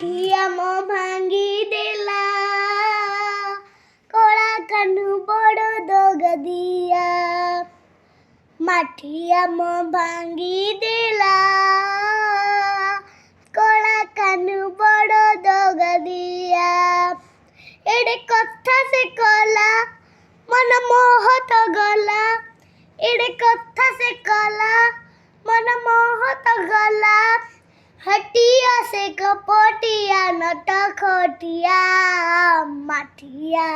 ମାଠିଆ ମୋ ଭାଙ୍ଗି ଦେଲା କଳା କାହ୍ନୁ ବଡ଼ ଦଗଦିଆ। ମାଠିଆ ମୋ ଭାଙ୍ଗି ଦେଲା କଳା କାହ୍ନୁ ବଡ଼ ଦଗଦିଆ। ଏଡ଼େ କଥା ସେ କଲା ମନ ମୋହତ ଗଲା। ଏଡ଼େ କଥା ସେ କଲା ମନ ମୋହତ ଗଲା। ହଟିଆ ସେ କପଟିଆ ନଟ ଖଟିଆ। ମାଠିଆ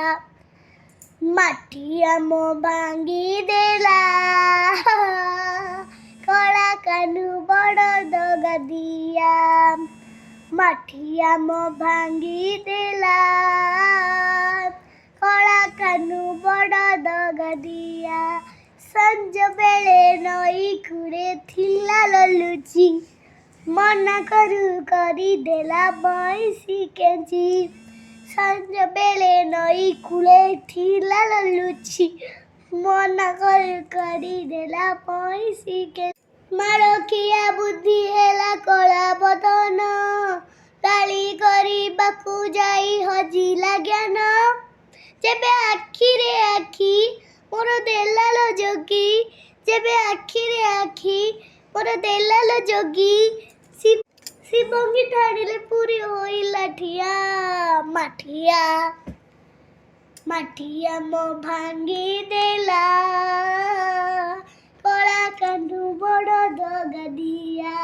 ମାଠିଆ ମୋ ଭାଙ୍ଗି ଦେଲା କଳା କାହ୍ନୁ ବଡ଼ ଦଗଦିଆ। ମାଠିଆ ମୋ ଭାଙ୍ଗି ଦେଲା କଳା କାହ୍ନୁ ବଡ଼ ଦଗଦିଆ। ସଞ୍ଜ ବେଳେ ନଈ କୂଳେ ଥିଲା ଲୁଚି ମନା କରୁ କରିଦେଲା ବଇଁଶୀ କେଞ୍ଚି। ସଞ୍ଜ ବେଳେ ନଈ କୂଳେ ଥିଲା ଲୁଚି ମନା କରୁ କରିଦେଲା ବଇଁଶୀ କେଞ୍ଚି। ମାରଖିଆ ବୁଦ୍ଧି ହେଲା କଳା ବଦନ ଗାଳି କରିବାକୁ ଯାଇ ହଜିଲା ଜ୍ଞାନ। ଯେବେ ଆଖିରେ ଆଖି ମୋର ଦେଲା ଲୋ ଯୋଗୀ। ଯେବେ ଆଖିରେ ଆଖି ମୋର ଦେଲା ଲୋ ଯୋଗୀ। ଶିବଙ୍ଗୀ ଠାଣିଲେ ପୁରୀ ହୋଇଲା ଠିଆ। ମାଠିଆ ମାଠିଆ ମୋ ଭାଙ୍ଗି ଦେଲା କଳା କାହ୍ନୁ ବଡ଼ ଦଗଦିଆ।